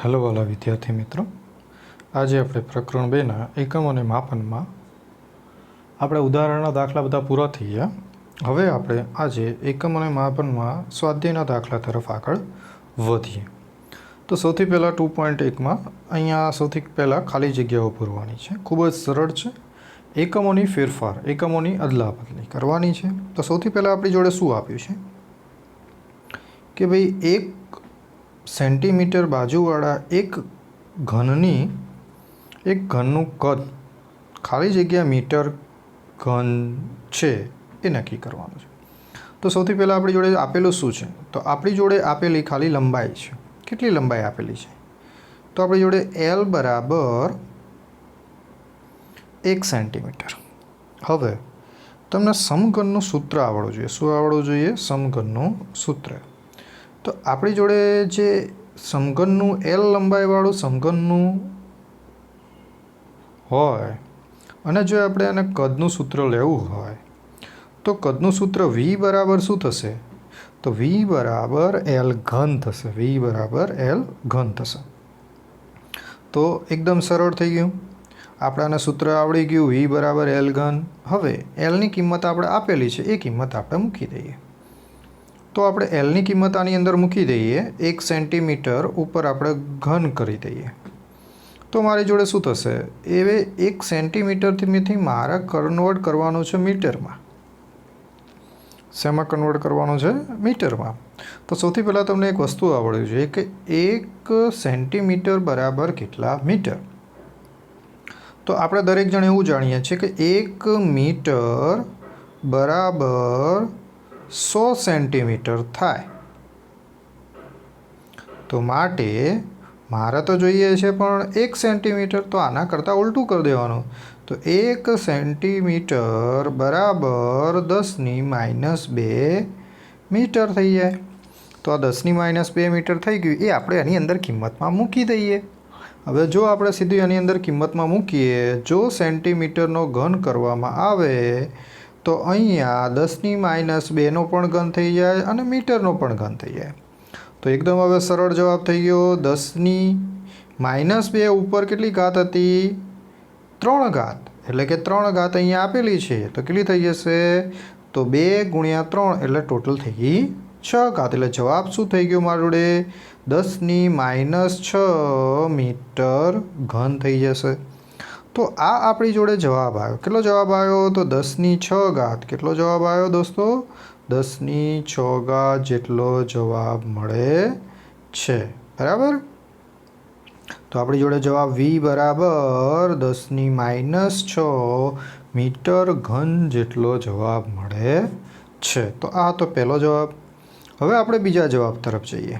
Hello वाला विद्यार्थी मित्रों, आज આપણે પ્રકરણ 2ના એકમ અને માપનમાં આપણે ઉદાહરણના દાખલા બધા પૂરા થઈ ગયા. હવે આપણે આજે એકમ અને માપનમાં સ્વાધ્યાયના દાખલા તરફ આગળ વધીએ. તો સૌથી પહેલાં 2.1માં અહીંયા સૌથી પહેલાં ખાલી જગ્યાઓ પૂરવાની છે. ખૂબ જ સરળ છે. એકમોની ફેરફાર, એકમોની અદલાબદલી કરવાની છે. તો સૌથી પહેલાં આપણી જોડે શું આપ્યું છે કે ભાઈ 1 સેન્ટીમીટર બાજુવાળા એક ઘનનું કદ ખાલી જગ્યા મીટર ઘન છે એ નક્કી કરવાનું છે. તો સૌથી પહેલાં આપણી જોડે આપેલું શું છે? તો આપણી જોડે આપેલી ખાલી લંબાઈ છે. કેટલી લંબાઈ આપેલી છે? તો આપણી જોડે L બરાબર 1 સેન્ટીમીટર. હવે તમને સમઘનનું સૂત્ર આવડવું જોઈએ. શું આવડવું જોઈએ? સમઘનનું સૂત્ર. તો આપણી જોડે જે સમઘનનું L લંબાઈવાળું સમઘનનું હોય અને જો આપણે એને કદનું સૂત્ર લેવું હોય તો કદનું સૂત્ર V બરાબર શું થશે? તો V બરાબર L ઘન થશે. V બરાબર L ઘન થશે. તો એકદમ સરળ થઈ ગયું. આપણાને સૂત્ર આવડી ગયું. V બરાબર L ઘન. હવે Lની કિંમત આપણે આપેલી છે એ કિંમત આપણે મૂકી દઈએ. તો આપણે Lની કિંમત આની અંદર મૂકી દઈએ. 1 સેન્ટીમીટર ઉપર આપણે ઘન કરી દઈએ. તો મારી જોડે શું થશે? એ 1 સેન્ટીમીટરથી મારે કન્વર્ટ કરવાનું છે મીટરમાં. શેમાં કન્વર્ટ કરવાનું છે? મીટરમાં. તો સૌથી પહેલાં તમને એક વસ્તુ આવડવી જોઈએ કે 1 સેન્ટીમીટર બરાબર કેટલા મીટર? તો આપણે દરેક જણ એવું જાણીએ છીએ કે 1 મીટર બરાબર 100 સેન્ટીમીટર થાય. તો માટે મારે તો જોઈએ છે પણ 1 સેન્ટીમીટર, તો આના કરતાં ઉલટું કરી દેવાનું. તો 1 સેન્ટીમીટર બરાબર 10⁻² મીટર થઈ જાય. તો આ 10⁻² મીટર થઈ ગયું એ આપણે એની અંદર કિંમતમાં મૂકી દઈએ. હવે જો આપણે સીધી એની અંદર કિંમતમાં મૂકીએ, જો સેન્ટીમીટરનો ઘન કરવામાં આવે તો અહીંયા 10⁻²નો પણ ઘન થઈ જાય અને મીટરનો પણ ઘન થઈ જાય. તો એકદમ હવે સરળ જવાબ થઈ ગયો. 10⁻² ઉપર કેટલી ઘાત હતી? 3 ઘાત. એટલે કે 3 ઘાત અહીંયા આપેલી છે. તો કેટલી થઈ જશે? તો 2 × 3 એટલે ટોટલ થઈ ગઈ 6 ઘાત. એટલે જવાબ શું થઈ ગયો મારી જોડે? 10⁻6 મીટર ઘન થઈ જશે. તો આ આપણી જોડે જવાબ આવ્યો. કેટલો જવાબ આવ્યો? તો 10⁻6 ઘાત. કેટલો જવાબ આવ્યો દોસ્તો? 10⁻6 ઘાત જેટલો જવાબ મળે છે. બરાબર? તો આપણી જોડે જવાબ V બરાબર 10⁻6 મીટર ઘન જેટલો જવાબ મળે છે. તો આ તો પહેલો જવાબ. હવે આપણે બીજા જવાબ તરફ જઈએ.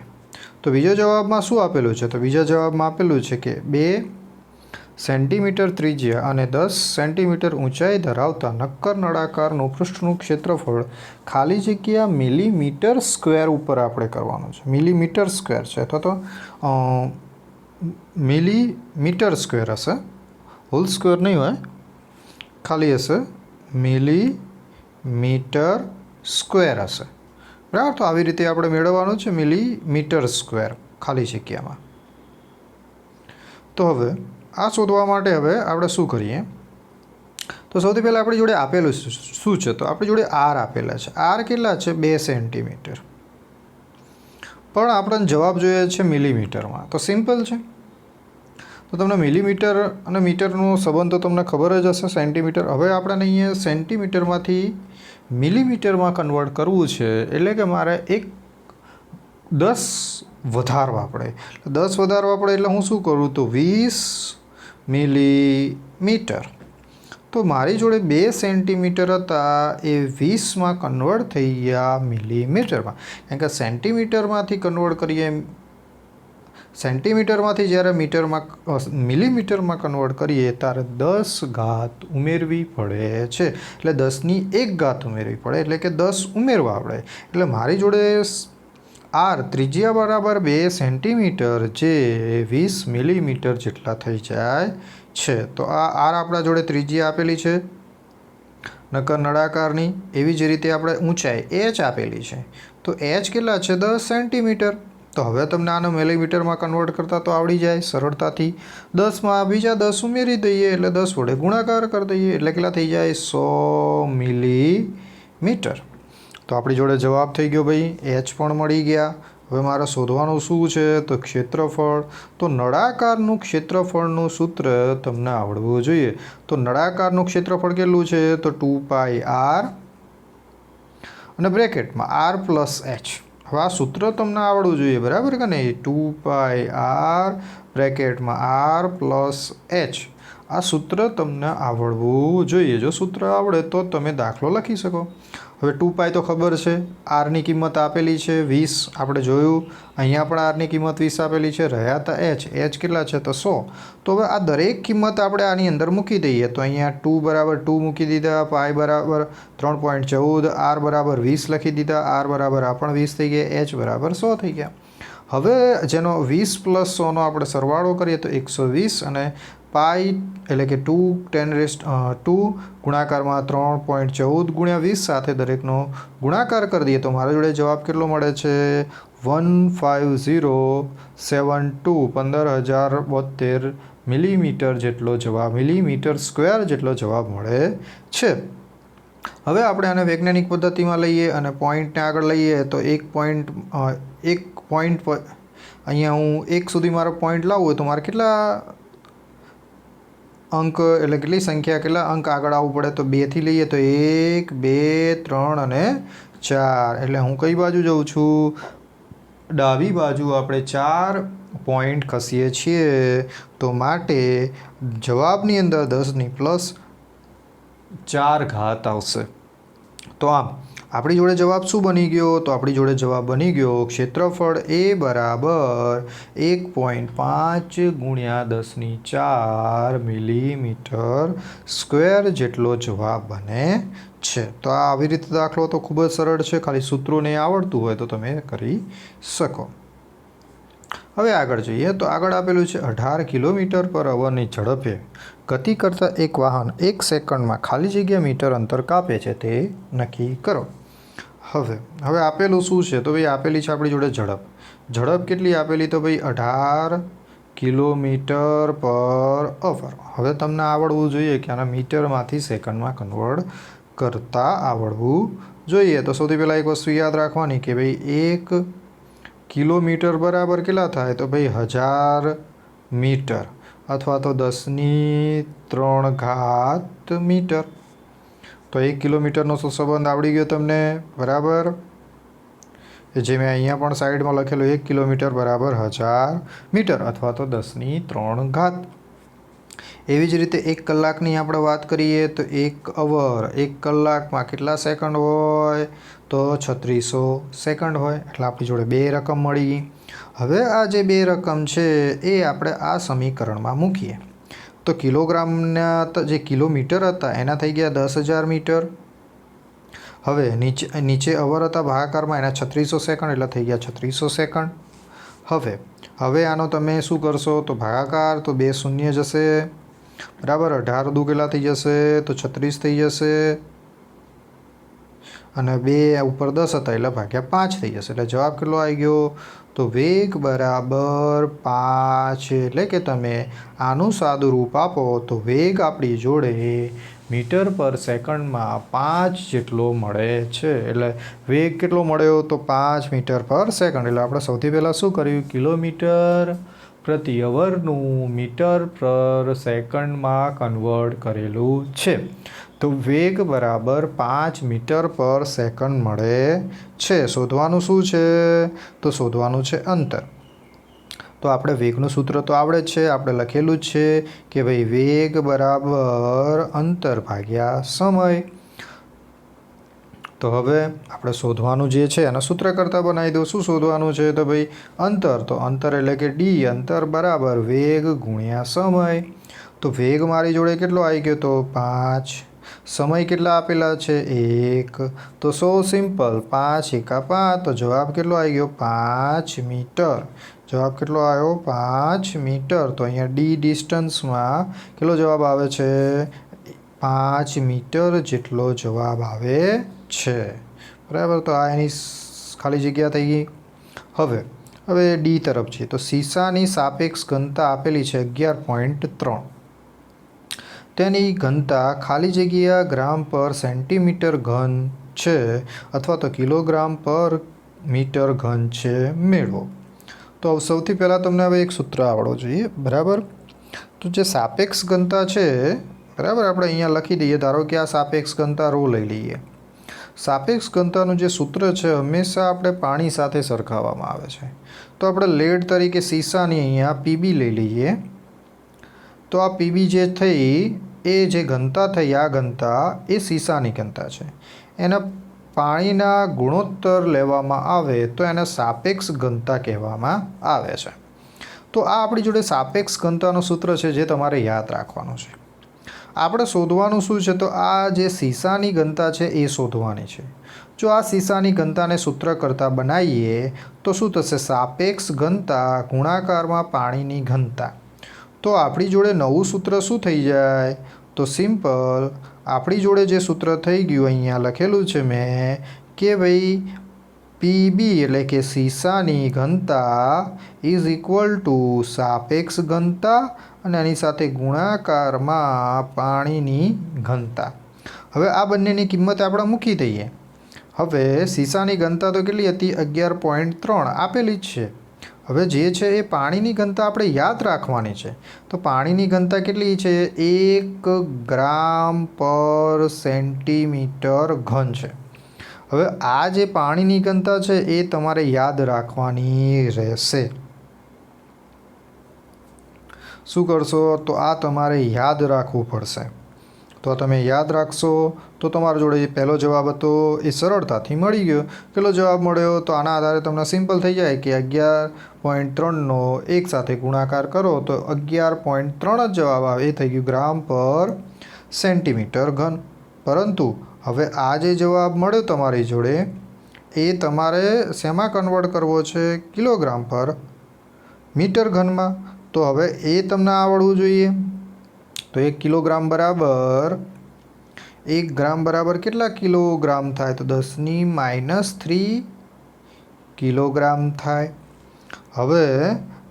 તો બીજા જવાબમાં શું આપેલું છે? તો બીજા જવાબમાં આપેલું છે કે 2 સેન્ટીમીટર ત્રિજ્યા અને 10 સેન્ટીમીટર ઊંચાઈ ધરાવતા નક્કર નળાકારનું પૃષ્ઠનું ક્ષેત્રફળ ખાલી જગ્યા મિલીમીટર સ્ક્વેર ઉપર આપણે કરવાનું છે. મિલીમીટર સ્ક્વેર છે અથવા તો મિલીમીટર સ્ક્વેર હશે. હોલ સ્ક્વેર નહીં હોય, ખાલી હશે મિલીમીટર સ્ક્વેર હશે. બરાબર? તો આવી રીતે આપણે મેળવવાનું છે મિલીમીટર સ્ક્વેર ખાલી જગ્યામાં. તો હવે આ શોધવા માટે હવે આપણે શું કરીએ? તો સૌથી પહેલાં આપણી જોડે આપેલું શું છે? તો આપણી જોડે R આપેલા છે. R કેટલા છે? 2 સેન્ટીમીટર. પણ આપણને જવાબ જોઈએ છે મિલીમીટરમાં. તો સિમ્પલ છે. તો તમને મિલીમીટર અને મીટરનો સંબંધ તો તમને ખબર જ હશે. સેન્ટીમીટર. હવે આપણે અહીંયા સેન્ટીમીટરમાંથી મિલીમીટરમાં કન્વર્ટ કરવું છે. એટલે કે મારે 10 વધારવા પડે. 10 વધારવા પડે એટલે હું શું કરું? તો 20 મિલીમીટર. તો મારી જોડે 2 સેન્ટીમીટર હતા એ 20માં કન્વર્ટ થઈ ગયા મિલીમીટરમાં. કારણ કે સેન્ટીમીટરમાંથી કન્વર્ટ કરીએ, સેન્ટીમીટરમાંથી જ્યારે મિલીમીટરમાં કન્વર્ટ કરીએ ત્યારે 10 ઘાત ઉમેરવી પડે છે. એટલે 10⁻1 ઘાત ઉમેરવી પડે. એટલે કે 10 ઉમેરવા પડે. એટલે મારી જોડે R ત્રિજ્યા બરાબર 2 સેન્ટીમીટર જે 20 મિલીમીટર જેટલા થઈ જાય છે. તો આ R આપણા જોડે ત્રિજ્યા આપેલી છે નક્કર નળાકારની. એવી જ રીતે આપણે ઊંચાઈ H આપેલી છે. તો H કેટલા છે? 10 સેન્ટીમીટર. તો હવે તમને આને મિલીમીટરમાં કન્વર્ટ કરતા તો આવડી જાય સરળતાથી. 10માં બીજા 10 ઉમેરી દઈએ એટલે 10 વડે ગુણાકાર કરી દઈએ એટલે કેટલા થઈ જાય 100 મિલીમીટર. તો આપણી જોડે જવાબ થઈ ગયો ભાઈ, એચ પણ મળી ગયા. હવે મારે શોધવાનું શું છે તો ક્ષેત્રફળ. તો નળાકારનું ક્ષેત્રફળનું સૂત્ર તમને આવડવું જોઈએ. તો નળાકારનું ક્ષેત્રફળ કેટલું છે તો 2πr અને બ્રેકેટમાં r પ્લસ એચ. હવે આ સૂત્ર તમને આવડવું જોઈએ, બરાબર કે નહીં? 2πr બ્રેકેટમાં r plus H. આ સૂત્ર તમને આવડવું જોઈએ. જો સૂત્ર આવડે તો તમે દાખલો લખી શકો. હવે 2π તો ખબર છે, આરની કિંમત આપેલી છે 20, આપણે જોયું. અહીંયા પણ આરની કિંમત 20 આપેલી છે. રહ્યા હતા એચ કેટલા છે તો 100. તો હવે આ દરેક કિંમત આપણે આની અંદર મૂકી દઈએ. તો અહીંયા 2 બરાબર 2 મૂકી દીધા, પાઈ બરાબર 3.14, આર બરાબર 20 લખી દીધા, આર બરાબર આ પણ 20 થઈ ગયા, એચ બરાબર 100 થઈ ગયા. હવે જેનો 20 પ્લસ 100નો આપણે સરવાળો કરીએ તો 120 અને પાઈ એટલે કે 2 ગુણાકારમાં 3.14 ગુણ્યા 20 સાથે દરેકનો ગુણાકાર કરી દઈએ તો મારા જોડે જવાબ કેટલો મળે છે 15072 15072 મિલીમીટર જેટલો જવાબ, મિલીમીટર સ્ક્વેર જેટલો જવાબ મળે છે. હવે આપણે આને વૈજ્ઞાનિક પદ્ધતિમાં લઈએ અને પોઈન્ટને આગળ લઈએ તો એક પોઈન્ટ અહીંયા હું 1 સુધી મારો પોઈન્ટ લાવવું હોય તો મારે કેટલા અંક એટલે કેટલી સંખ્યા કેટલા અંક આગળ આવવું પડે તો 2 થી લઈએ તો 1 2 3 અને 4. એટલે હું કઈ બાજુ જઉં છું? ડાબી બાજુ આપણે 4 પોઈન્ટ ખસીએ છીએ. તો માટે જવાબની અંદર 10 પ્લસ 4 ઘાત આવશે. તો આમ આપણી જોડે જવાબ શું બની ગયો? તો આપણી જોડે જવાબ બની ગયો ક્ષેત્રફળ એ બરાબર 1.5 ગુણ્યા 10⁴ મિલીમીટર સ્ક્વેર જેટલો જવાબ બને છે. તો આ આવી રીતે દાખલો તો ખૂબ જ સરળ છે. ખાલી સૂત્રોને આવડતું હોય તો તમે કરી શકો. હવે આગળ જોઈએ તો આગળ આપેલું છે 18 કિલોમીટર પર અવરની ઝડપે ગતિ કરતા એક વાહન 1 સેકન્ડમાં ખાલી જગ્યા મીટર અંતર કાપે છે તે નક્કી કરો. હવે આપેલું શું છે તો ભાઈ આપેલી છે આપણી જોડે ઝડપ. ઝડપ કેટલી આપેલી તો ભાઈ 18 કિલોમીટર પર અવર. હવે તમને આવડવું જોઈએ કે આના મીટરમાંથી સેકન્ડમાં કન્વર્ટ કરતા આવડવું જોઈએ. તો સૌથી પહેલાં એક વસ્તુ યાદ રાખવાની કે ભાઈ 1 કિલોમીટર બરાબર કેટલા થાય તો ભાઈ 1000 મીટર અથવા તો 10⁻³ મીટર. તો 1 કિલોમીટરનો સંબંધ આવડી ગયો તમને, બરાબર? જે મેં અહીંયા પણ સાઈડમાં લખેલું 1 કિલોમીટર બરાબર 1000 મીટર અથવા તો 10⁻³. એવી જ રીતે 1 કલાકની આપણે વાત કરીએ તો 1 અવર 1 કલાકમાં કેટલા સેકન્ડ હોય તો 3600 સેકન્ડ હોય. એટલે આપણી જોડે 2 રકમ મળી. હવે આ જે 2 રકમ છે એ આપણે આ સમીકરણમાં મૂકીએ તો કિલોગ્રામના જે કિલોમીટર હતા એના થઈ ગયા 10,000 મીટર. હવે નીચે અવર હતા ભાગાકારમાં એના 3600 સેકન્ડ એટલે થઈ ગયા 3600 સેકન્ડ. હવે આનો તમે શું કરશો તો ભાગાકાર તો 2 શૂન્ય જશે, બરાબર? 18 દુ કેટલા થઈ જશે તો 36 થઈ જશે અને 2 ઉપર 10 હતા એટલે ભાગ્યા 5 થઈ જશે. એટલે જવાબ કેટલો આવી ગયો તો વેગ બરાબર 5. એટલે કે તમે આનું સાદું રૂપ આપો તો વેગ આપણી જોડે મીટર પર સેકન્ડમાં 5 જેટલો મળે છે. એટલે વેગ કેટલો મળ્યો તો 5 મીટર પર સેકન્ડ. એટલે આપણે સૌથી પહેલાં શું કર્યું? કિલોમીટર પ્રતિ અવરનું મીટર પર સેકન્ડમાં કન્વર્ટ કરેલું છે. તો વેગ બરાબર 5 મીટર પર સેકન્ડ મળે છે. શોધવાનું શું છે તો શોધવાનું છે અંતર. તો આપણે વેગનું સૂત્ર તો આવડે જ છે, આપણે લખેલું જ છે કે ભાઈ વેગ બરાબર અંતર ભાગ્યા સમય. તો હવે આપણે શોધવાનું જે છે એના સૂત્ર કરતાં બનાવી દો. શું શોધવાનું છે તો ભાઈ અંતર. તો અંતર એટલે કે ડી, અંતર બરાબર વેગ ગુણ્યા સમય. તો વેગ મારી જોડે કેટલો આવી ગયો તો 5. સમય કેટલા આપેલા છે 1. તો સો સિમ્પલ 5 × 5. તો જવાબ કેટલો આવી ગયો 5 મીટર. જવાબ કેટલો આવ્યો 5 મીટર. તો અહીંયા ડી ડિસ્ટન્સમાં કેટલો જવાબ આવે છે 5 મીટર જેટલો જવાબ આવે છે, બરાબર? તો આ એની ખાલી જગ્યા થઈ ગઈ. હવે હવે ડી તરફ છીએ તો સીસાની સાપેક્ષ ઘનતા આપેલી છે 11.3. તેની ઘનતા ખાલી જગ્યા ગ્રામ પર સેન્ટીમીટર ઘન છે અથવા તો કિલોગ્રામ પર મીટર ઘન છે મેળવો. તો સૌથી પહેલાં તમને હવે એક સૂત્ર આવડવું જોઈએ, બરાબર. તો જે સાપેક્ષ ઘનતા છે, બરાબર, આપણે અહીંયા લખી દઈએ. ધારો કે આ સાપેક્ષ ઘનતા ρ લઈ લઈએ. સાપેક્ષ ઘનતાનું જે સૂત્ર છે હંમેશા આપણે પાણી સાથે સરખાવવામાં આવે છે. તો આપણે લેડ તરીકે સીસાની અહીંયા પીબી લઈ લઈએ. તો આ પીબી જે થઈ એ જે ઘનતા થઈ, આ ઘનતા એ સીસાની ઘનતા છે. એના પાણીના ગુણોત્તર લેવામાં આવે તો એને સાપેક્ષ ઘનતા કહેવામાં આવે છે. તો આ આપણી જોડે સાપેક્ષ ઘનતાનું સૂત્ર છે જે તમારે યાદ રાખવાનું છે. આપણે શોધવાનું શું છે? તો આ જે સીસાની ઘનતા છે એ શોધવાની છે. જો આ સીસાની ઘનતાને સૂત્ર કરતાં બનાવીએ તો શું થશે? સાપેક્ષ ઘનતા ગુણાકારમાં પાણીની ઘનતા. તો આપણી જોડે નવું સૂત્ર શું થઈ જાય? તો સિમ્પલ આપણી જોડે જે સૂત્ર થઈ ગયું અહીંયા લખેલું છે મેં કે ભાઈ પીબી એટલે કે સીસાની ઘનતા ઇઝ ઇક્વલ ટુ સાપેક્ષ ઘનતા અને એની સાથે ગુણાકારમાં પાણીની ઘનતા. હવે આ બંનેની કિંમત આપણે મૂકી દઈએ. હવે સીસાની ઘનતા તો કેટલી હતી? 11.3 આપેલી જ છે. હવે જે છે એ પાણીની ઘનતા આપણે યાદ રાખવાની છે. તો પાણીની ઘનતા કેટલી છે? 1 ગ્રામ પર સેન્ટીમીટર ઘન છે. હવે આ જે પાણીની ઘનતા છે એ તમારે યાદ રાખવાની રહેશે. શું કરશો? તો આ તમારે યાદ રાખવું પડશે. તો તમે યાદ રાખશો તો તમારા જોડે પહેલો જવાબ હતો એ સરળતાથી મળી ગયો. કેટલો જવાબ મળ્યો? તો આના આધારે તમને સિમ્પલ થઈ જાય કે 11.3નો એક સાથે ગુણાકાર કરો તો 11.3 જ જવાબ આવે. એ થઈ ગયું ગ્રામ પર સેન્ટીમીટર ઘન. પરંતુ હવે આ જે જવાબ મળ્યો તમારી જોડે એ તમારે શેમાં કન્વર્ટ કરવો છે? કિલોગ્રામ પર મીટર ઘનમાં. તો હવે એ તમને આવડવું જોઈએ. તો 1 કિલોગ્રામ બરાબર 1 ગ્રામ બરાબર કેટલા કિલોગ્રામ થાય? તો 10⁻³ કિલોગ્રામ થાય. હવે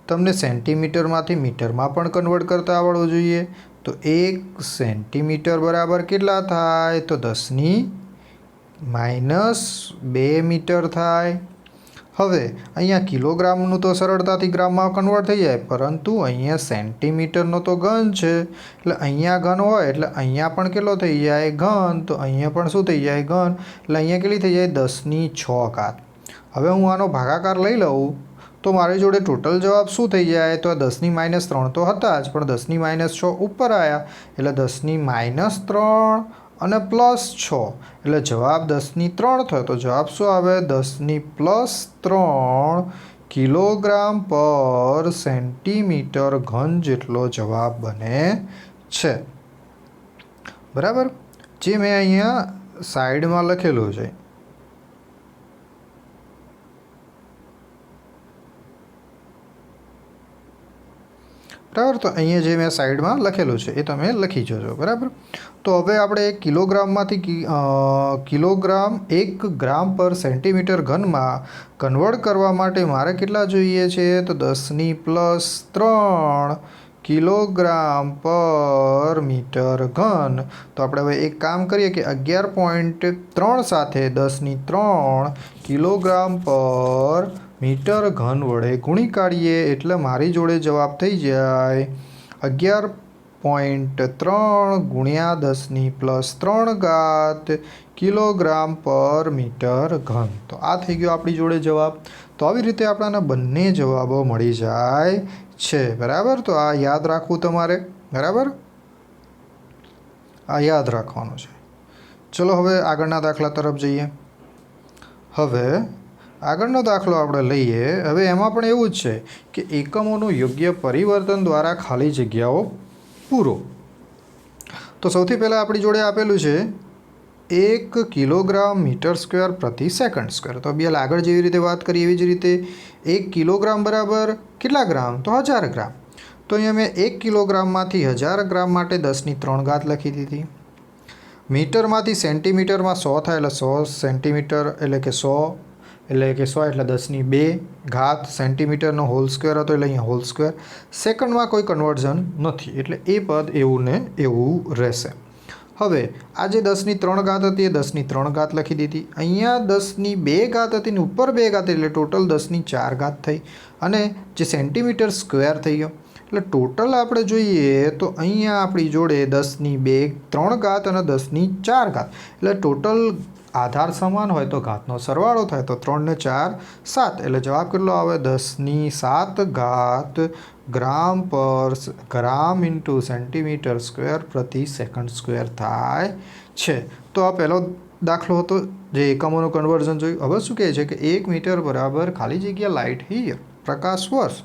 તમને સેન્ટીમીટરમાંથી મીટરમાં પણ કન્વર્ટ કરતા આવડવું જોઈએ. તો 1 સેન્ટીમીટર બરાબર કેટલા થાય? તો 10⁻² મીટર થાય. હવે અહીંયા કિલોગ્રામનું તો સરળતાથી ગ્રામમાં કન્વર્ટ થઈ જાય, પરંતુ અહીંયા સેન્ટીમીટરનો તો ઘન છે એટલે અહીંયા ઘન હોય એટલે અહીંયા પણ કેટલો થઈ જાય? ઘન. તો અહીંયા પણ શું થઈ જાય? ઘન. એટલે અહીંયા કેટલી થઈ જાય? 10⁶. હવે હું આનો ભાગાકાર લઈ લઉં તો મારી જોડે ટોટલ જવાબ શું થઈ જાય? તો 10⁻³ તો હતા જ, પણ 10⁻6 ઉપર આવ્યા એટલે 10⁻³ અને +6 એટલે જવાબ 10⁻³ થયો. તો જવાબ શું આવે? 10⁻³ કિલોગ્રામ પર સેન્ટીમીટર ઘન જેટલો જવાબ બને છે. બરાબર, જે મેં અહીંયા સાઈડમાં લખેલું છે. બરાબર, તો અહીંયા જે મેં સાઈડમાં લખેલું છે એ તમે લખી જજો. બરાબર, તો હવે આપણે કિલોગ્રામમાંથી કિલોગ્રામ 1 ગ્રામ પર સેન્ટીમીટર ઘનમાં કન્વર્ટ કરવા માટે મારે કેટલા જોઈએ છે? તો 10⁻³ કિલોગ્રામ પર મીટર ઘન. તો આપણે હવે એક કામ કરીએ કે 11.3 સાથે 10⁻³ કિલોગ્રામ પર મીટર ઘન વડે ગુણી કાઢીએ એટલે મારી જોડે જવાબ થઈ જાય 11.3 ગુણ્યા 10⁻³ કિલોગ્રામ પર મીટર ઘન. તો આ થઈ ગયો આપણી જોડે જવાબ. તો આવી રીતે આપણને બંને જવાબો મળી જાય છે. બરાબર, તો આ યાદ રાખવું તમારે. બરાબર, આ યાદ રાખવાનું છે. ચલો હવે આગળના દાખલા તરફ જઈએ. હવે આગળનો દાખલો આપણે લઈએ. હવે એમાં પણ એવું જ છે કે એકમોનું યોગ્ય પરિવર્તન દ્વારા ખાલી જગ્યાઓ પૂરો. તો સૌથી પહેલાં આપણી જોડે આપેલું છે 1 કિલોગ્રામ મીટર સ્ક્વેર પ્રતિ સેકન્ડ સ્ક્વેર. તો બે આગળ જેવી રીતે વાત કરીએ એવી જ રીતે 1 કિલોગ્રામ બરાબર કેટલા ગ્રામ? તો 1000 ગ્રામ. તો અહીંયા મેં 1 કિલોગ્રામમાંથી 1000 ગ્રામ માટે 10⁻³ લખી દીધી. મીટરમાંથી સેન્ટીમીટરમાં 100 થાય એટલે 100 સેન્ટીમીટર એટલે કે 100 એટલે કે 100 એટલે 10⁵ સેન્ટીમીટરનો હોલ સ્ક્વેર હતો એટલે અહીંયા હોલ સ્ક્વેર. સેકન્ડમાં કોઈ કન્વર્ઝન નથી એટલે એ પદ એવું ને એવું રહેશે. હવે આ જે 10⁵ હતી એ 10⁵ લખી દીધી. અહીંયા 10⁵ હતી ને ઉપર 2 એટલે ટોટલ 10⁴ થઈ અને જે સેન્ટીમીટર સ્ક્વેર થઈ ગયો. એટલે ટોટલ આપણે જોઈએ તો અહીંયા આપણી જોડે 10⁵ અને 10⁴ એટલે ટોટલ આધાર સમાન હોય તો ઘાતનો સરવાળો થાય તો 3 ને 4 7 એટલે જવાબ કેટલો આવે 10⁷ ગ્રામ ઇન્ટુ સેન્ટીમીટર સ્ક્વેર પ્રતિ સેકન્ડ સ્ક્વેર થાય છે. તો આ પહેલો દાખલો હતો જે એકમોનું કન્વર્ઝન જોયું. હવે શું કહે છે કે 1 મીટર બરાબર ખાલી જગ્યા લાઇટ હિયર પ્રકાશ વર્ષ.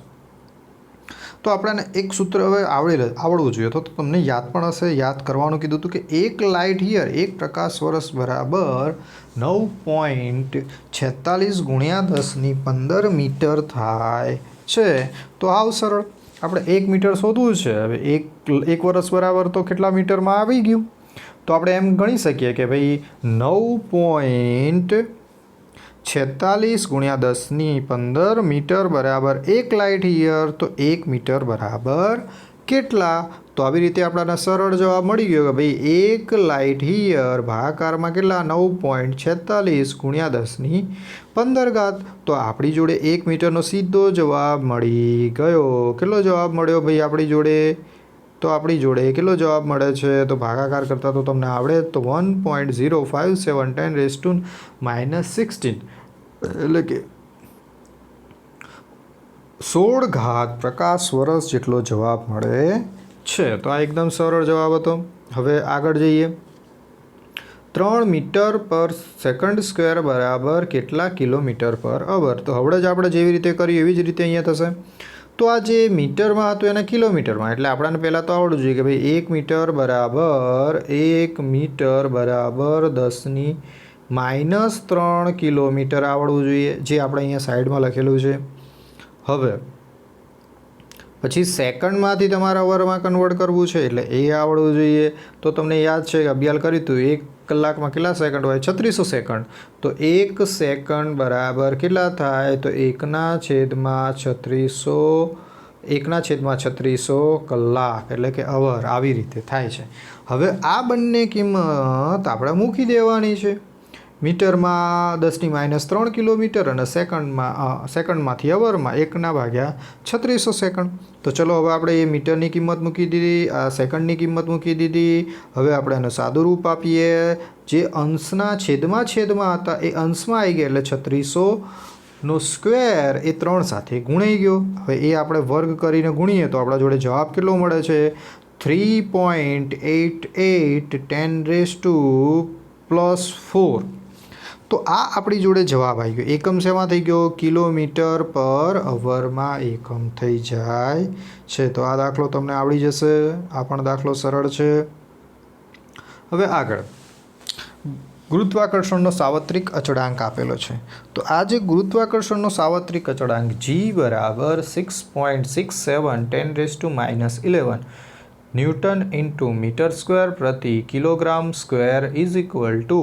તો આપણને એક સૂત્ર હવે આવડવું જોઈએ. તો તમને યાદ પણ હશે, યાદ કરવાનું કીધું હતું કે 1 લાઇટ હિયર 1 પ્રકાશ વર્ષ બરાબર 9.46 ગુણ્યા 10⁻15 મીટર થાય છે. તો આવ સરળ આપણે 1 મીટર શોધવું છે. હવે એક વર્ષ બરાબર તો કેટલા મીટરમાં આવી ગયું? તો આપણે એમ ગણી શકીએ કે ભાઈ 9.46 ગુણ્યા 10⁻15 મીટર બરાબર 1 લાઇટ યર. તો 1 મીટર બરાબર કેટલા? તો આવી રીતે આપણને સરળ જવાબ મળી ગયો કે ભાઈ 1 લાઇટ યર ભાગાકારમાં કેટલા 9.46 ગુણ્યા 10⁻15. તો આપણી જોડે 1 મીટરનો સીધો જવાબ મળી ગયો. કેટલો જવાબ મળ્યો ભાઈ આપણી જોડે? તો આપણી જોડે કેટલો જવાબ મળે છે? તો ભાગાકાર કરતાં તો તમને આવડે તો 1.057 10⁻16 એટલે કે 16 પ્રકાશ વર્ષ જેટલો જવાબ મળે છે. તો આ એકદમ સરળ જવાબ હતો. હવે આગળ જઈએ. 3 મીટર પર સેકન્ડ સ્ક્વેર બરાબર કેટલા કિલોમીટર પર અવર? તો હવડે જ આપણે જેવી રીતે કર્યું એવી જ રીતે અહીંયા થશે. તો આ જે મીટરમાં હતું એને કિલોમીટરમાં એટલે આપણને પહેલાં તો આવડવું જોઈએ કે ભાઈ 1 મીટર બરાબર 10⁻³ કિલોમીટર આવડવું જોઈએ, જે આપણે અહીંયા સાઈડમાં લખેલું છે. હવે પછી સેકન્ડમાંથી તમારે અવરમાં કન્વર્ટ કરવું છે એટલે એ આવડવું જોઈએ. તો તમને યાદ છે કે અભ્યાસ કર્યું હતું 1 કલાકમાં કેટલા સેકન્ડ હોય? 3600 સેકન્ડ. તો 1 સેકન્ડ બરાબર કેટલા થાય? તો 1/3600 કલાક એટલે કે અવર. આવી રીતે થાય છે. હવે આ બંને કિંમત આપણે મૂકી દેવાની છે. મીટરમાં 10⁻³ કિલોમીટર અને સેકન્ડમાંથી અવરમાં 1/3600 સેકન્ડ. તો ચલો હવે આપણે એ મીટરની કિંમત મૂકી દીધી, આ સેકન્ડની કિંમત મૂકી દીધી. હવે આપણે એને સાદું રૂપ આપીએ. જે અંશના છેદમાં હતા એ અંશમાં આવી ગયા એટલે 3600નો સ્ક્વેર એ 3 સાથે ગુણાઈ ગયો. હવે એ આપણે વર્ગ કરીને ગુણીએ તો આપણા જોડે જવાબ કેટલો મળે છે? 3.88 10⁻4. તો આ આપણી જોડે જવાબ આવી ગયો. એકમ શેમાં થઈ ગયો? કિલોમીટર પર અવરમાં એકમ થઈ જાય છે. તો આ દાખલો તમને આવડી જશે. આ પણ દાખલો સરળ છે. હવે આગળ ગુરુત્વાકર્ષણનો સાર્વત્રિક અચળાંક આપેલો છે. તો આ જે ગુરુત્વાકર્ષણનો સાર્વત્રિક અચળાંક G બરાબર 6.67 10⁻11 ન્યૂટન ઇન્ટુ મીટર સ્ક્વેર પ્રતિ kilogram square is equal to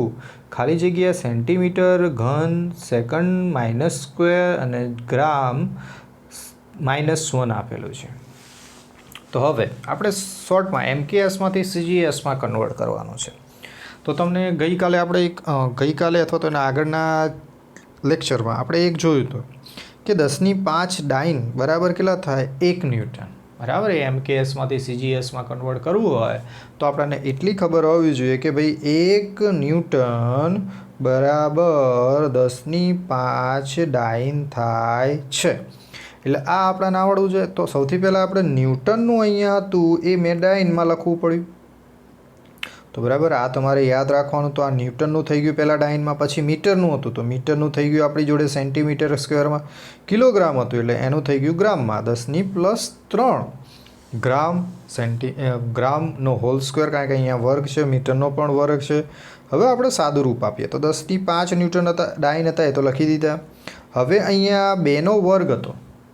ખાલી જગ્યા સેન્ટીમીટર ઘન સેકન્ડ માઇનસ સ્ક્વેર અને ગ્રામ -1 આપેલું છે. તો હવે આપણે શોર્ટમાં MKSમાંથી CGSમાં કન્વર્ટ કરવાનું છે. તો તમને ગઈકાલે અથવા તો એના આગળના લેક્ચરમાં આપણે એક જોયું હતું કે 10⁵ ડાઇન બરાબર કેટલા થાય? 1 ન્યૂટન. બરાબર. એ MKSમાંથી CGSમાં કન્વર્ટ કરવું હોય તો આપણને એટલી ખબર હોવી જોઈએ કે ભાઈ 1 ન્યૂટન બરાબર 10⁵ ડાઇન થાય છે. એટલે આ આપણને આવડવું જોઈએ. તો સૌથી પહેલાં આપણે ન્યૂટનનું અહીંયા હતું એ મેં ડાઇનમાં લખવું પડ્યું. તો બરાબર આ તમારે યાદ રાખવાનું. તો આ ન્યૂટનનું થઈ ગયું પહેલાં ડાઇનમાં, પછી મીટરનું હતું તો મીટરનું થઈ ગયું આપણી જોડે સેન્ટીમીટર સ્ક્વેરમાં, કિલોગ્રામ હતું એટલે એનું થઈ ગયું ગ્રામમાં 10⁻³ ગ્રામનો હોલ સ્ક્વેર, કારણ કે અહીંયા વર્ગ છે, મીટરનો પણ વર્ગ છે. હવે આપણે સાદું રૂપ આપીએ તો 10⁵ ન્યૂટન હતા, ડાઇન હતા એ તો લખી દીધા. હવે અહીંયા 2નો વર્ગ હતો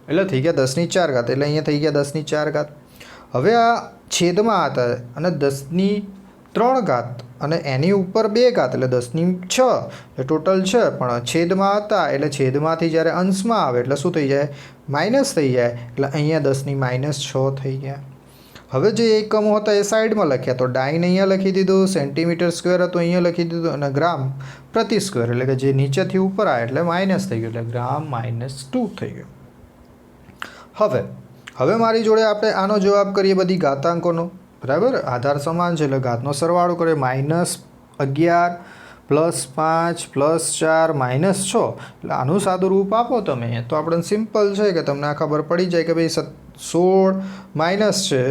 એટલે થઈ ગયા 10⁴ એટલે અહીંયા થઈ ગયા 10⁴. હવે આ છેદમાં હતા અને 10⁵ અને એની ઉપર 2 ઘાત એટલે 10⁶ એટલે ટોટલ છે, પણ છેદમાં હતા એટલે છેદમાંથી જ્યારે અંશમાં આવે એટલે શું થઈ જાય? માઇનસ થઈ જાય. એટલે અહીંયા 10⁻6 થઈ ગયા. હવે જે એકમો હતા એ સાઈડમાં લખ્યા, તો ડાઇન અહીંયા લખી દીધું, સેન્ટીમીટર સ્ક્વેર હતું અહીંયા લખી દીધું, અને ગ્રામ પ્રતિ સ્ક્વેર એટલે કે જે નીચેથી ઉપર આવે એટલે માઇનસ થઈ ગયું, એટલે ગ્રામ -2 થઈ ગયું. હવે મારી જોડે આપણે આનો જવાબ કરીએ બધી ઘાતાંકોનો, બરાબર? આધાર સમાન છે એટલે ઘાતનો સરવાળો કરીએ. -11 +5 +4 -6 એટલે આનું સાદું રૂપ આપો તમે તો આપણે સિમ્પલ છે કે તમને આ ખબર પડી જાય કે ભાઈ 16 માઇનસ છે,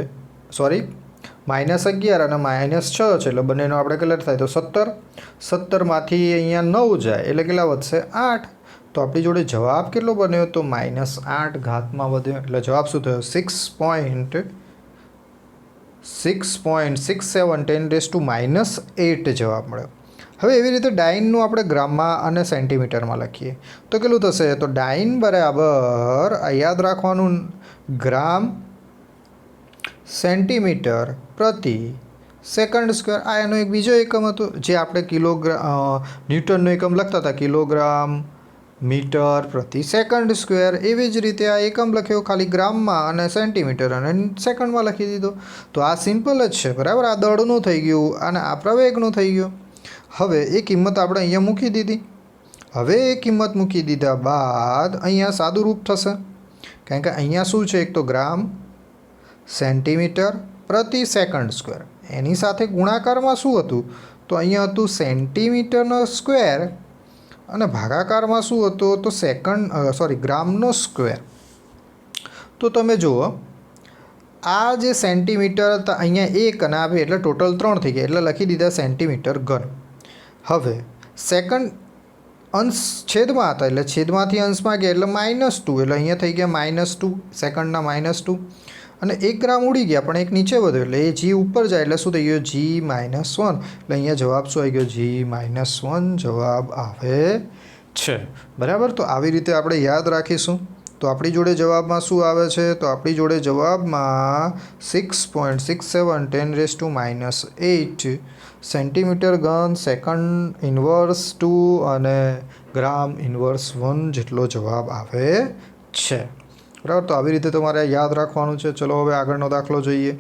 સોરી -11 અને -6 છે એટલે બંનેનો આપણે કલર થાય તો 17. 17માંથી અહીંયા 9 જાય એટલે કેટલા વધશે? 8. તો આપણી જોડે જવાબ કેટલો બન્યો? તો -8 ઘાતમાં વધ્યો. એટલે જવાબ શું થયો? 6.67 10⁻8 જવાબ મળ્યો. હવે એવી રીતે ડાઇનનું આપણે ગ્રામમાં અને સેન્ટીમીટરમાં લખીએ તો કેટલું થશે? તો ડાઇન બરાબર યાદ રાખવાનું ગ્રામ સેન્ટીમીટર પ્રતિ સેકન્ડ સ્ક્વેર. આ એનો એક બીજો એકમ હતો જે આપણે ન્યૂટનનો એકમ લખતા હતા, કિલોગ્રામ મીટર પ્રતિ સેકન્ડ સ્ક્વેર. એવી જ રીતે આ એકમ લખ્યો ખાલી ગ્રામમાં અને સેન્ટીમીટર અને સેકન્ડમાં લખી દીધો. તો આ સિમ્પલ જ છે, બરાબર? આ દળનું થઈ ગયું અને આ પ્રવેગનું થઈ ગયું. હવે એ કિંમત આપણે અહીંયા મૂકી દીધી. હવે એ કિંમત મૂકી દીધા બાદ અહીંયા સાદું રૂપ થશે, કારણ કે અહીંયા શું છે? એક તો ગ્રામ સેન્ટીમીટર પ્રતિ સેકન્ડ સ્ક્વેર, એની સાથે ગુણાકારમાં શું હતું? તો અહીંયા હતું સેન્ટીમીટરનો સ્ક્વેર અને ભાગાકારમાં શું હતું? તો ગ્રામનો સ્ક્વેર. તો તમે જુઓ આ જે સેન્ટીમીટર હતા અહીંયા 1 અને આ 2 એટલે ટોટલ 3 થઈ ગયા, એટલે લખી દીધા સેન્ટીમીટર ઘન. હવે સેકન્ડ અંશ છેદમાં હતા એટલે છેદમાંથી અંશમાં ગયા એટલે -2 એટલે અહીંયા થઈ ગયા -2 સેકન્ડના -2 અને 1 ગ્રામ ઉડી ગયા પણ 1 નીચે વધ્યો એટલે એ જી ઉપર જાય એટલે શું થઈ ગયું? G-1 એટલે અહીંયા જવાબ શું આવી ગયો? G-1 જવાબ આવે છે, બરાબર? તો આવી રીતે આપણે યાદ રાખીશું. તો આપણી જોડે જવાબમાં શું આવે છે? તો આપણી જોડે જવાબમાં 6.67 10⁻8 સેન્ટીમીટર ઘન સેકન્ડ ઇન્વર્સ 2 અને ગ્રામ ઇન્વર્સ 1 જેટલો જવાબ આવે છે, બરાબર? તો આવી રીતે તમારે યાદ રાખવાનું છે. ચલો હવે આગળનો દાખલો જોઈએ.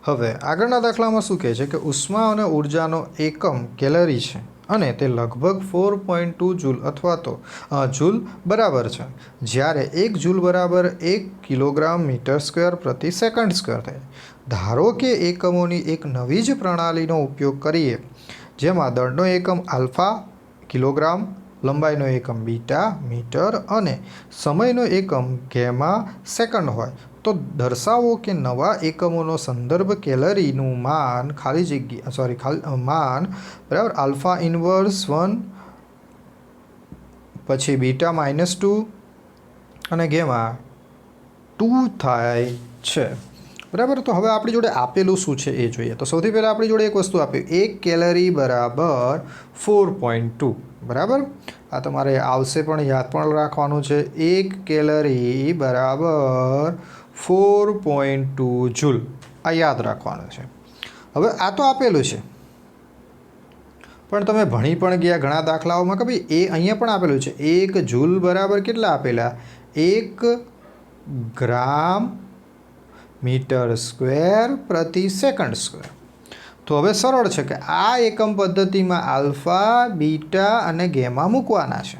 હવે આગળના દાખલામાં શું કહે છે કે ઉષ્મા અને ઉર્જાનો એકમ કેલરી છે અને તે લગભગ 4.2 જૂલ અથવા તો જૂલ બરાબર છે, જ્યારે 1 જૂલ બરાબર 1 કિલોગ્રામ મીટર સ્ક્વેર પ્રતિ સેકન્ડ સ્ક્વેર થાય. ધારો કે એકમોની એક નવી જ પ્રણાલીનો ઉપયોગ કરીએ જેમાં દળનો એકમ આલ્ફા કિલોગ્રામ, લંબાઈનો એકમ બીટા મીટર અને સમયનો એકમ ગેમા સેકન્ડ હોય, તો દર્શાવો કે નવા એકમોનો સંદર્ભ કેલરીનું માન માન બરાબર આલ્ફા ઇન્વર્સ 1 પછી બીટા -2 અને ગેમા 2 થાય છે, બરાબર? તો હવે આપણી જોડે આપેલું શું છે એ જોઈએ. તો સૌથી પહેલાં આપણી જોડે એક વસ્તુ આપ્યું, 1 કેલરી બરાબર 4.2, બરાબર? આ તમારે આવશે પણ યાદ પણ રાખવાનું છે. 1 કેલરી બરાબર 4.2 જૂલ, આ યાદ રાખવાનું છે. હવે આ તો આપેલું છે પણ તમે ભણી પણ ગયા ઘણા દાખલાઓમાં કે ભાઈ એ અહીંયા પણ આપેલું છે 1 જૂલ બરાબર કેટલા આપેલા? 1 ગ્રામ મીટર સ્ક્વેર પ્રતિ સેકન્ડ સ્ક્વેર. તો હવે સરળ છે કે આ એકમ પદ્ધતિમાં આલ્ફા, બીટા અને ગેમા મૂકવાના છે.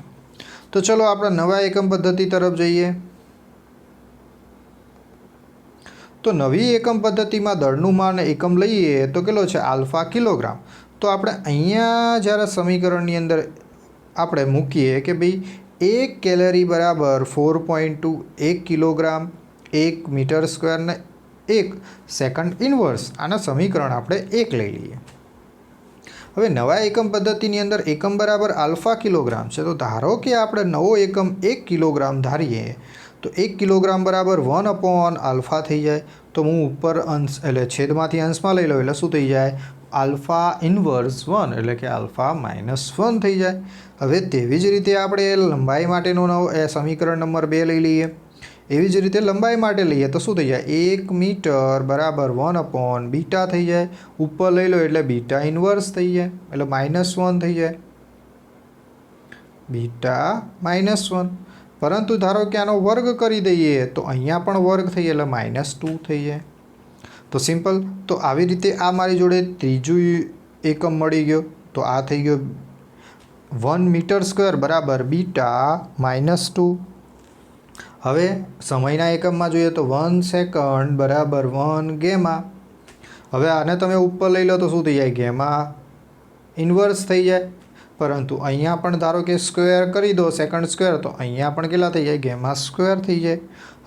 તો ચલો આપણે નવા એકમ પદ્ધતિ તરફ જઈએ. તો નવી એકમ પદ્ધતિમાં દળનું માન એકમ લઈએ તો કેટલો છે? Alpha kilogram. તો આપણે અહીંયા જ્યારે સમીકરણની અંદર આપણે મૂકીએ કે ભાઈ 1 કેલરી બરાબર 4.2, 1 કિલોગ્રામ, 1 મીટર સ્ક્વેર ને 1 સેકન્ડ ઇન્વર્સ, આના સમીકરણ આપણે 1 લઈ લઈએ. હવે નવા એકમ પદ્ધતિની અંદર એકમ બરાબર આલ્ફા કિલોગ્રામ છે, તો ધારો કે આપણે નવો એકમ 1 કિલોગ્રામ ધારીએ તો 1 કિલોગ્રામ બરાબર 1/આલ્ફા થઈ જાય. તો હું ઉપર અંશ એટલે છેદમાંથી અંશમાં લઈ લઉં એટલે શું થઈ જાય? આલ્ફા ઇન્વર્સ 1 એટલે કે આલ્ફા -1 થઈ જાય. હવે તેવી જ રીતે આપણે લંબાઈ માટેનો નવો સમીકરણ નંબર 2 લઈ લઈએ. એવી જ રીતે લંબાઈ માટે લઈએ તો શું થઈ જાય, 1 મીટર બરાબર 1 બીટા થઈ જાય. ઉપર લઈ લો એટલે બીટા ઇન્વર્સ થઈ જાય, એટલે -1 થઈ જાય, બીટા -1. પરંતુ ધારો કે આનો વર્ગ કરી દઈએ તો અહીંયા પણ વર્ગ થઈ એટલે -2 થઈ જાય. તો સિમ્પલ. તો આવી રીતે આ મારી જોડે ત્રીજું એકમ મળી ગયો. તો આ થઈ ગયો 1 મીટર સ્ક્વેર બરાબર બીટા -2. હવે સમયના એકમમાં જોઈએ તો 1 સેકન્ડ બરાબર 1 ગેમા. હવે આને તમે ઉપર લઈ લો તો શું થઈ જાય, ગેમા ઇન્વર્સ થઈ જાય. પરંતુ અહીંયા પણ ધારો કે સ્ક્વેર કરી દો સેકન્ડ સ્ક્વેર, તો અહીંયા પણ કેટલા થઈ જાય, ગેમા સ્ક્વેર થઈ જાય.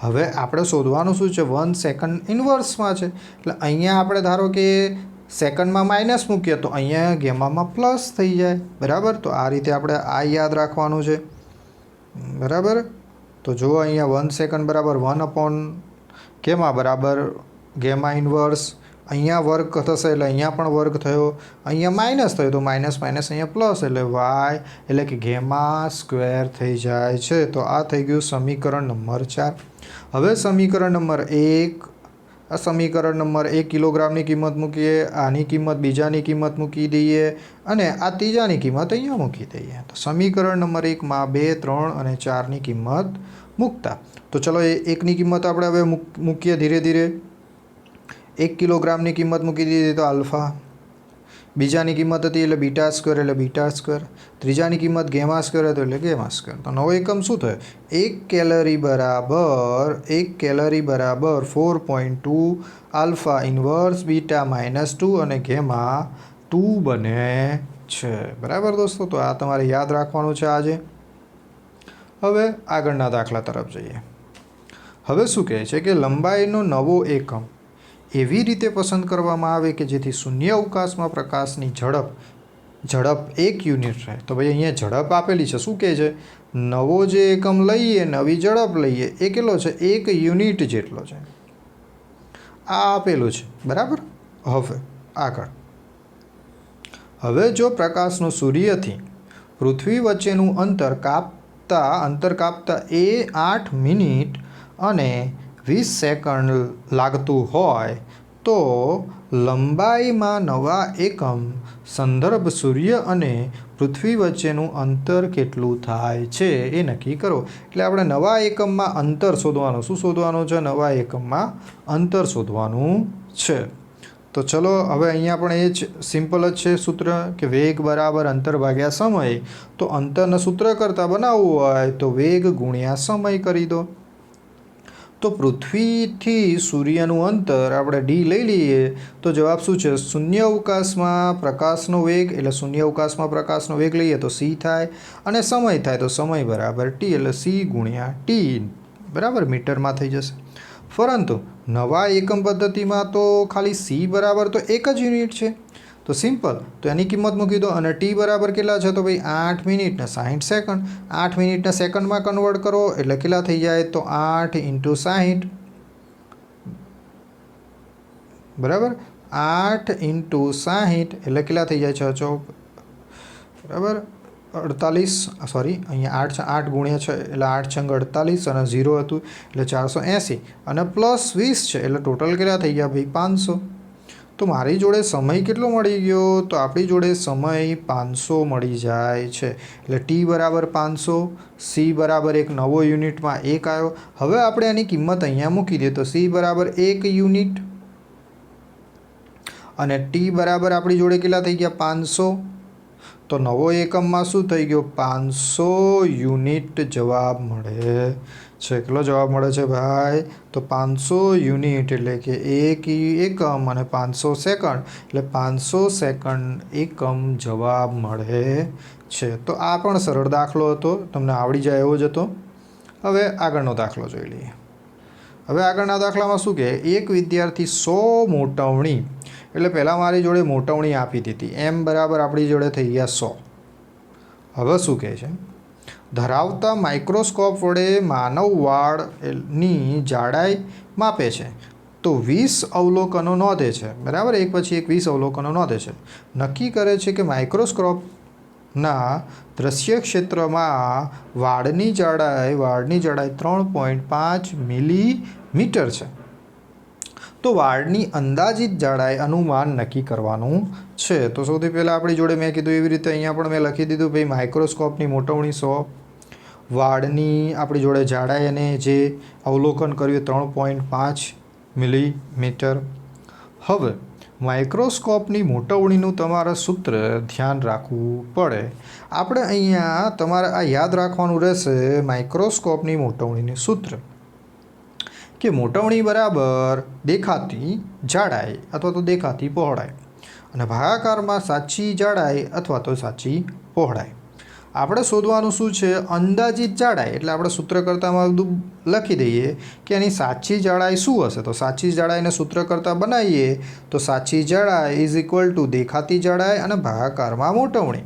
હવે આપણે શોધવાનું શું છે, 1 સેકન્ડ ઇન્વર્સમાં છે. એટલે અહીંયા આપણે ધારો કે સેકન્ડમાં માઇનસ મૂકીએ તો અહીંયા ગેમામાં પ્લસ થઈ જાય. બરાબર. તો આ રીતે આપણે આ યાદ રાખવાનું છે. બરાબર. તો જુઓ અહીંયા 1 સેકન્ડ બરાબર 1 ગેમા બરાબર ગેમા ઇન્વર્સ. અહીંયા વર્ગ થશે એટલે અહીંયા પણ વર્ગ થયો, અહીંયા માઇનસ થયો તો માઇનસ અહીંયા પ્લસ એટલે વાય એટલે કે ગેમા સ્ક્વેર થઈ જાય છે. તો આ થઈ ગયું સમીકરણ નંબર 4. હવે સમીકરણ નંબર 1, આ સમીકરણ નંબર 1 કિલોગ્રામની કિંમત મૂકીએ, આની કિંમત બીજાની કિંમત મૂકી દઈએ અને આ ત્રીજાની કિંમત અહીંયા મૂકી દઈએ. તો સમીકરણ નંબર 1માં 2, 3 અને 4ની કિંમત મૂકતા. તો ચલો એ 1ની કિંમત આપણે હવે મૂકીએ ધીરે ધીરે. 1 કિલોગ્રામની કિંમત મૂકી દીધી તો આલ્ફા, બીજાની કિંમત હતી એટલે બીટા સ્ક્વેર એટલે બીટા સ્ક્વેર, ત્રીજાની કિંમત ગેમા સ્ક્વેર હતો એટલે ગેમા સ્ક્વેર. તો નવો એકમ શું થયો, 1 કેલરી બરાબર 4.2 આલ્ફા ઇન્વર્સ બીટા -2 અને ગેમા 2 બને છે. બરાબર દોસ્તો. તો આ તમારે યાદ રાખવાનું છે આજે. હવે આગળના દાખલા તરફ જઈએ. હવે શું કહે છે કે લંબાઈનો નવો એકમ એવી રીતે પસંદ કરવામાં આવે કે જેથી શૂન્ય અવકાશમાં પ્રકાશની ઝડપ 1 યુનિટ રહે. તો ભાઈ અહીંયા ઝડપ આપેલી છે. શું કહે છે, નવો જે એકમ લઈએ, નવી ઝડપ લઈએ, એ કેટલો છે, 1 યુનિટ જેટલો છે. આ આપેલું છે. બરાબર. હવે આગળ. હવે જો પ્રકાશનું સૂર્યથી પૃથ્વી વચ્ચેનું અંતર કાપતા એ 8 મિનિટ અને 20 સેકન્ડ લાગતું હોય તો લંબાઈમાં નવા એકમ સંદર્ભ સૂર્ય અને પૃથ્વી વચ્ચેનું અંતર કેટલું થાય છે એ નક્કી કરો. એટલે આપણે નવા એકમમાં અંતર શોધવાનું. શું શોધવાનું છે, નવા એકમમાં અંતર શોધવાનું છે. તો ચલો હવે અહીંયા પણ એ જ સિમ્પલ જ છે સૂત્ર કે વેગ બરાબર અંતર ભાગ્યા સમય. તો અંતરને સૂત્ર કરતાં બનાવવું હોય તો વેગ ગુણ્યા સમય કરી દો. તો પૃથ્વીથી સૂર્યનું અંતર આપણે ડી લઈ લઈએ તો જવાબ શું છે, શૂન્ય અવકાશમાં પ્રકાશનો વેગ એટલે શૂન્ય અવકાશમાં પ્રકાશનો વેગ લઈએ તો સી થાય અને સમય થાય તો સમય બરાબર ટી એટલે સી ગુણ્યા ટી બરાબર મીટરમાં થઈ જશે. પરંતુ નવા એકમ પદ્ધતિમાં તો ખાલી સી બરાબર તો 1 જ યુનિટ છે. તો સિમ્પલ. તો એની કિંમત મૂકી દો અને ટી બરાબર કેટલા છે, તો ભાઈ 8 મિનિટ ને 60 સેકન્ડ. 8 મિનિટને સેકન્ડમાં કન્વર્ટ કરો એટલે કેટલા થઈ જાય, તો 8 × 60 બરાબર. 8 × 60 એટલે કેટલા થઈ જાય, 6 ચોક બરાબર 48. સોરી, અહીંયા 8 ગુણ્યા 6 એટલે 8 છંગ 48 અને 0 હતું એટલે 480 અને +20 છે એટલે ટોટલ કેટલા થઈ ગયા ભાઈ, 500. તો મારી જોડે સમય કેટલો મળી ગયો, તો આપણી જોડે સમય 500 મળી જાય છે. એટલે ટી બરાબર 500, સી બરાબર એક નવો યુનિટમાં 1 આવ્યો. હવે આપણે એની કિંમત અહીંયા મૂકી દઈએ તો સી બરાબર 1 યુનિટ અને ટી બરાબર આપણી જોડે કેટલા થઈ ગયા, 500. તો નવો એકમમાં શું થઈ ગયો, 500 યુનિટ જવાબ મળે છે. કેટલો જવાબ મળે છે ભાઈ, તો 500 યુનિટ એટલે કે 1 એકમ અને 500 સેકન્ડ એટલે 500 સેકન્ડ એકમ જવાબ મળે છે. તો આ પણ સરળ દાખલો હતો, તમને આવડી જાય એવો જ હતો. હવે આગળનો દાખલો જોઈ લઈએ. હવે આગળના દાખલામાં શું કહે, એક વિદ્યાર્થી 100 મોટવણી એટલે પહેલાં મારી જોડે મોટવણી આપી દીધી, એમ બરાબર આપણી જોડે થઈ ગયા 100. હવે શું કહે છે, ધરાવતા માઇક્રોસ્કોપ વડે માનવ વાળની જાડાઈ માપે છે તો 20 અવલોકનો નોંધે છે. બરાબર. એક પછી એક 20 અવલોકનો નોંધે છે. નક્કી કરે છે કે દ્રશ્ય ક્ષેત્રમાં વાળની જાડાઈ 3.5 મિલીમીટર છે. તો વાળની અંદાજિત જાડાઈ અનુમાન નક્કી કરવાનું છે. તો સૌથી પહેલાં આપણી જોડે મેં કીધું એવી રીતે અહીંયા પણ મેં લખી દીધું ભાઈ માઇક્રોસ્કોપની મોટવણી 100, વાળની આપણી જોડે જાડાઈ અને જે અવલોકન કર્યું 3.5 મિલીમીટર. હવે માઇક્રોસ્કોપની મોટવણીનું તમારે સૂત્ર ધ્યાન રાખવું પડે. આપણે અહીંયા તમારે આ યાદ રાખવાનું રહેશે માઇક્રોસ્કોપની મોટવણીનું સૂત્ર કે મોટવણી બરાબર દેખાતી જાડાઈ અથવા તો દેખાતી પહોળાઈ અને ભાગાકારમાં સાચી જાડાઈ અથવા તો સાચી પહોળાઈ. આપણે શોધવાનું શું છે? અંદાજિત જાડાઈ. એટલે આપણે સૂત્રકર્તામાં બધું લખી દઈએ કે એની સાચી જાડાઈ શું હશે. તો સાચી જાડાઈને સૂત્રકર્તા બનાવીએ તો સાચી જાડાઈ ઇઝ ઇક્વલ ટુ દેખાતી જાડાઈ અને ભાગાકારમાં મોટવણી.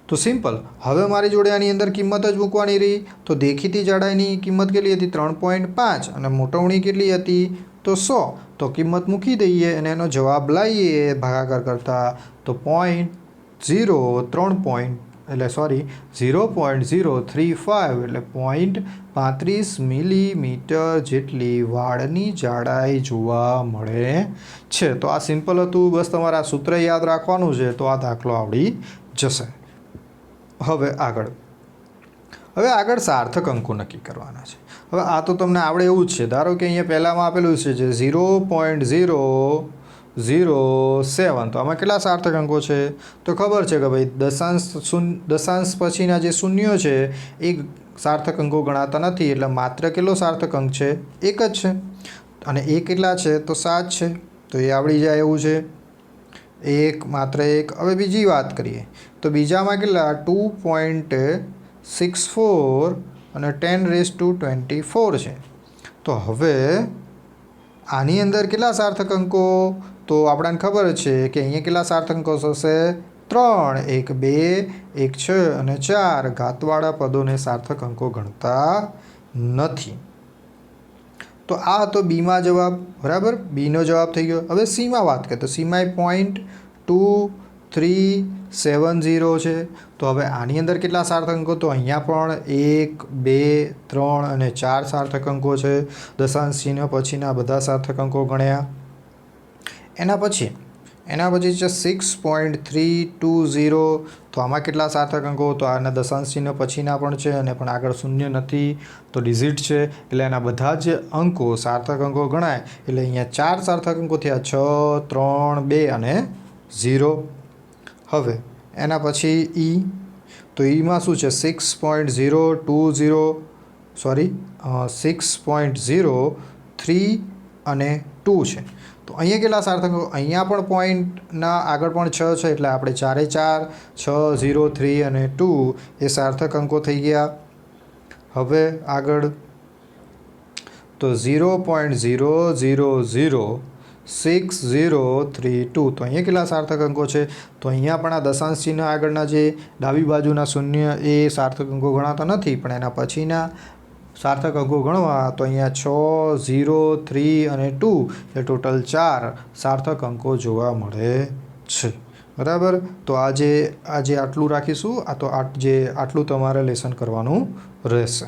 તો સિમ્પલ. હવે મારી જોડે આની અંદર કિંમત જ મૂકવાની રહી. તો દેખીતી જાડાઈની કિંમત કેટલી હતી? 3.5 અને મોટવણી કેટલી હતી? તો 100. તો કિંમત મૂકી દઈએ અને એનો જવાબ લાવીએ ભાગાકાર કરતાં તો 0.035 એટલે 0.35 મિલીમીટર જેટલી વાળની જાડાઈ જોવા મળે છે. તો આ સિમ્પલ હતું. બસ તમારે આ સૂત્ર યાદ રાખવાનું છે તો આ દાખલો આવડી જશે. હવે આગળ સાર્થક અંકો નક્કી કરવાના છે. હવે આ તો તમને આવડે એવું જ છે. ધારો કે અહીંયા પહેલામાં આપેલું છે જે 0.007. તો આમાં કેટલા સાર્થક અંકો છે? તો ખબર છે કે ભાઈ દશાંશ પછીના જે શૂન્યો છે એ સાર્થક અંકો ગણાતા નથી. એટલે માત્ર કેટલો સાર્થક અંક છે? એક જ છે. અને એ કેટલા છે? તો 7 છે. તો એ આવડી જાય એવું છે. માત્ર એક. હવે બીજી વાત કરીએ તો બીજામાં કેટલા? 2.64 અને 10⁻²4 છે. તો હવે આની અંદર કેટલા સાર્થક અંકો? તો આપણને ખબર છે કે અહીંયા કેટલા સાર્થક અંકો હશે? 3, 1 2, 1 6 અને 4. ઘાતવાળા પદોને સાર્થક અંકો ગણતા નથી. તો આ હતો બીમાં જવાબ. બરાબર, બીનો જવાબ થઈ ગયો. હવે સીમાં વાત કરીએ તો સીમાં 0.2370 છે. તો હવે આની અંદર કેટલા સાર્થક અંકો? તો અહીંયા પણ 1 2 3 અને 4 સાર્થક અંકો છે. દશાંશ ચિહ્ન પછીના બધા સાર્થક અંકો ગણ્યા. એના પછી છે 6.320. તો આમાં કેટલા સાર્થક અંકો? તો આના દશાંશ ચિહ્ન પછીના પણ છે અને પણ આગળ શૂન્ય નથી તો ડિઝિટ છે. એટલે એના બધા જ અંકો સાર્થક અંકો ગણાય. એટલે અહીંયા 4 સાર્થક અંકો થયા, 6 3 2 અને 0. હવે એના પછી ઈ. તો ઈમાં શું છે? 6.03 અને 2 છે. તો અહીંયા કેટલા સાર્થક અંકો? અહીંયા પણ પોઈન્ટના આગળ પણ 6 છે. એટલે આપણે 4 6 0 3 અને 2 એ સાર્થક અંકો થઈ ગયા. હવે આગળ તો 0.0006032. તો અહીંયા કેટલા સાર્થક અંકો છે? તો અહીંયા પણ આ દશાંશ ચિહ્ન આગળના જે ડાબી બાજુના શૂન્ય એ સાર્થક અંકો ગણાતા નથી. પણ એના પછીના સાર્થક અંકો ગણવા તો અહીંયા 6 0 3 અને 2 એ ટોટલ 4 સાર્થક અંકો જોવા મળે છે. બરાબર. તો આજે આટલું રાખીશું. આટલું તમારે લેસન કરવાનું રહેશે.